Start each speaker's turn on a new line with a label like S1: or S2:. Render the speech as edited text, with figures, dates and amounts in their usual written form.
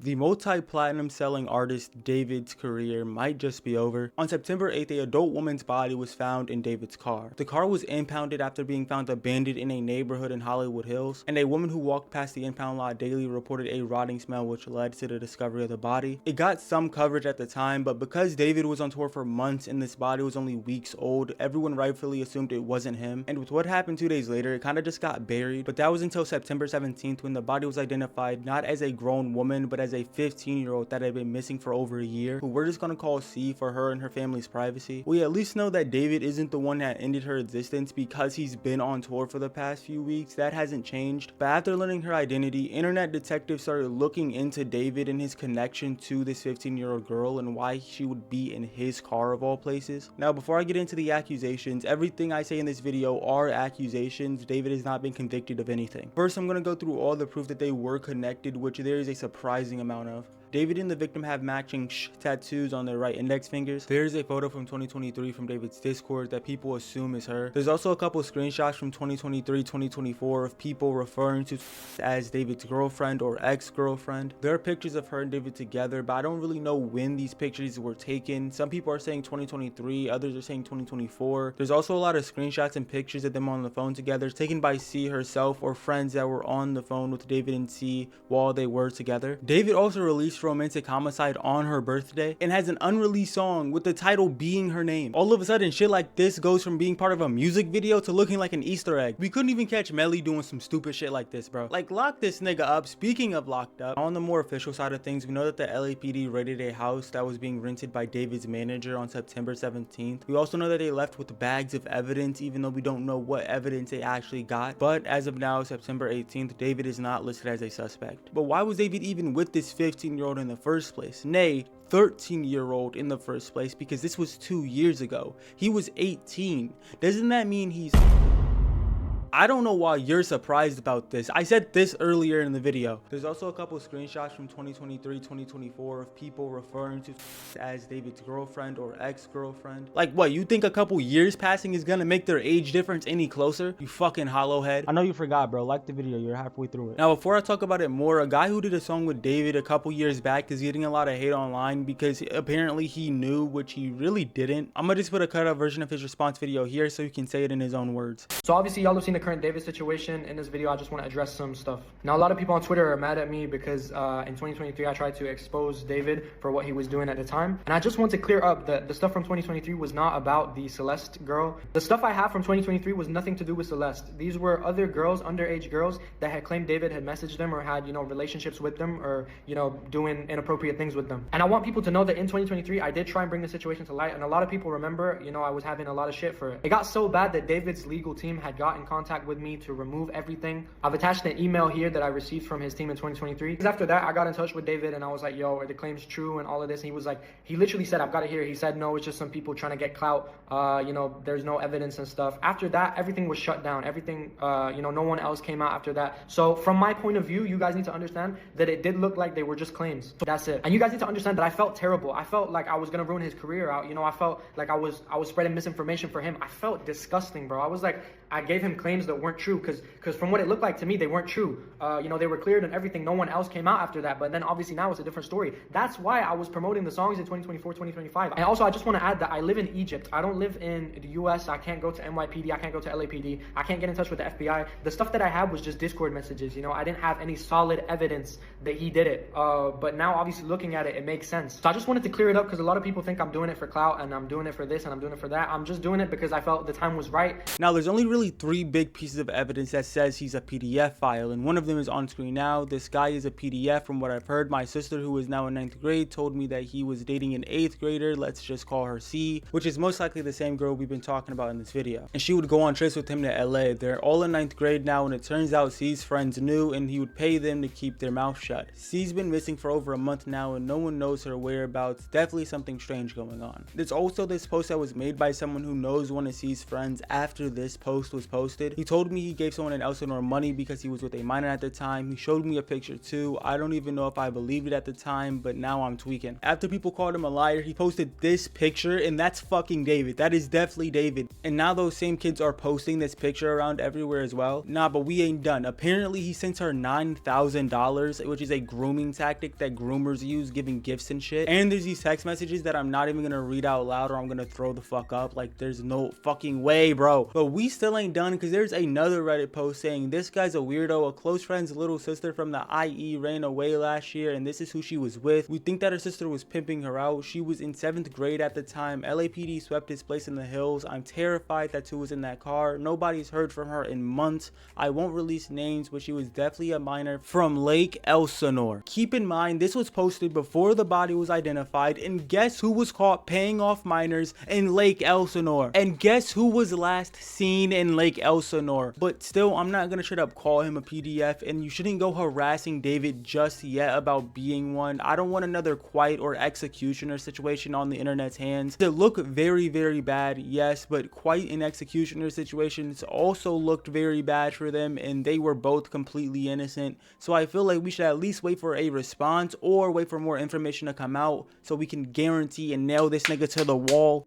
S1: The multi-platinum selling artist D4vd's career might just be over. On September 8th, an adult woman's body was found in D4vd's car. The car was impounded after being found abandoned in a neighborhood in Hollywood Hills, and a woman who walked past the impound lot daily reported a rotting smell which led to the discovery of the body. It got some coverage at the time, but because D4vd was on tour for months and this body was only weeks old, everyone rightfully assumed it wasn't him. And with what happened 2 days later, it kind of just got buried. But that was until September 17th when the body was identified not as a grown woman, but as a 15-year-old that had been missing for over a year, who we're just gonna call C for her and her family's privacy. We at least know that D4vd isn't the one that ended her existence because he's been on tour for the past few weeks. That hasn't changed. But after learning her identity, internet detectives started looking into D4vd and his connection to this 15-year-old girl and why she would be in his car of all places. Now, before I get into the accusations, everything I say in this video are accusations. D4vd has not been convicted of anything. First, I'm gonna go through all the proof that they were connected, which there is a surprising amount of. D4vd and the victim have matching tattoos on their right index fingers. There's a photo from 2023 from D4vd's Discord that people assume is her. There's also a couple screenshots from 2023-2024 of people referring to as D4vd's girlfriend or ex-girlfriend. There are pictures of her and D4vd together, but I don't really know when these pictures were taken. Some people are saying 2023, others are saying 2024. There's also a lot of screenshots and pictures of them on the phone together, taken by C herself or friends that were on the phone with D4vd and C while they were together. D4vd also released Romantic Homicide on her birthday and has an unreleased song with the title being her name. All of a sudden, shit like this goes from being part of a music video to looking like an Easter egg. We couldn't even catch Melly doing some stupid shit like this, bro. Like, lock this nigga up. Speaking of locked up, on the more official side of things, we know that the LAPD raided a house that was being rented by D4vd's manager on September 17th. We also know that they left with bags of evidence, even though we don't know what evidence they actually got. But as of now, September 18th, D4vd is not listed as a suspect. But why was D4vd even with this 15-year-old in the first place? Nay, 13-year-old in the first place, because this was 2 years ago. He was 18. Doesn't that mean he's... I don't know why you're surprised about this. I said this earlier in the video. There's also a couple screenshots from 2023-2024 of people referring to as D4vd's girlfriend or ex-girlfriend. Like, what, you think a couple years passing is gonna make their age difference any closer? You fucking hollow head. I know you forgot, bro. Like the video, you're halfway through it. Now, before I talk about it more, a guy who did a song with D4vd a couple years back is getting a lot of hate online because apparently he knew, which he really didn't. I'm gonna just put a cut out version of his response video here so he can say it in his own words.
S2: So obviously y'all have seen the current D4vd situation. In this video, I just want to address some stuff. Now, a lot of people on Twitter are mad at me because in 2023 I tried to expose D4vd for what he was doing at the time, and I just want to clear up that the stuff from 2023 was not about the Celeste girl. The stuff I have from 2023 was nothing to do with Celeste. These were other girls, underage girls, that had claimed D4vd had messaged them or had, you know, relationships with them or, you know, doing inappropriate things with them. And I want people to know that in 2023 I did try and bring the situation to light, and a lot of people remember, you know, I was having a lot of shit for it. It got so bad that D4vd's legal team had got in contact with me to remove everything. I've attached an email here that I received from his team in 2023. After that, I got in touch with D4vd and I was like, yo, are the claims true and all of this? And he was like, he literally said, I've got it here. He said, no, it's just some people trying to get clout. You know, there's no evidence and stuff. After that, everything was shut down. Everything, you know, no one else came out after that. So from my point of view, you guys need to understand that it did look like they were just claims. So that's it. And you guys need to understand that I felt terrible. I felt like I was gonna ruin his career out. You know, I felt like I was spreading misinformation for him. I felt disgusting, bro. I was like, I gave him claims that weren't true because from what it looked like to me, they weren't true. You know, they were cleared and everything. No one else came out after that. But then obviously now it's a different story. That's why I was promoting the songs in 2024, 2025. And also, I just want to add that I live in Egypt. I don't live in the US. I can't go to NYPD. I can't go to LAPD. I can't get in touch with the FBI. The stuff that I had was just Discord messages. You know, I didn't have any solid evidence that he did it. But now obviously looking at it, it makes sense. So I just wanted to clear it up because a lot of people think I'm doing it for clout and I'm doing it for this and I'm doing it for that. I'm just doing it because I felt the time was right.
S1: Now, there's only really 3 big pieces of evidence that says he's a PDF file, and one of them is on screen now. This guy is a PDF from what I've heard. My sister, who is now in 9th grade, told me that he was dating an 8th grader, let's just call her C, which is most likely the same girl we've been talking about in this video. And she would go on trips with him to LA. They're all in 9th grade now, and it turns out C's friends knew and he would pay them to keep their mouth shut. C's been missing for over a month now and no one knows her whereabouts. Definitely something strange going on. There's also this post that was made by someone who knows one of C's friends after this post was posted. He told me he gave someone in Elsinore money because he was with a minor at the time. He showed me a picture too. I don't even know if I believed it at the time, but now I'm tweaking. After people called him a liar, he posted this picture, and that's fucking David. That is definitely David. And now those same kids are posting this picture around everywhere as well. Nah, but we ain't done. Apparently he sent her $9,000, which is a grooming tactic that groomers use, giving gifts and shit. And there's these text messages that I'm not even gonna read out loud or I'm gonna throw the fuck up. Like, there's no fucking way, bro. But we still ain't done, because there's another Reddit post saying this guy's a weirdo. A close friend's little sister from the IE ran away last year, and this is who she was with. We think that her sister was pimping her out. She was in 7th grade at the time. LAPD swept his place in the hills. I'm terrified that two was in that car. Nobody's heard from her in months. I won't release names, but she was definitely a minor from Lake Elsinore. Keep in mind, this was posted before the body was identified, and guess who was caught paying off minors in Lake Elsinore? And guess who was last seen in Lake Elsinore? But still, I'm not gonna straight up call him a PDF, and you shouldn't go harassing David just yet about being one. I don't want another Quiet or Executioner situation on the internet's hands. It looked very, very bad, yes, but Quiet and Executioner situations also looked very bad for them, and they were both completely innocent. So I feel like we should at least wait for a response or wait for more information to come out so we can guarantee and nail this nigga to the wall.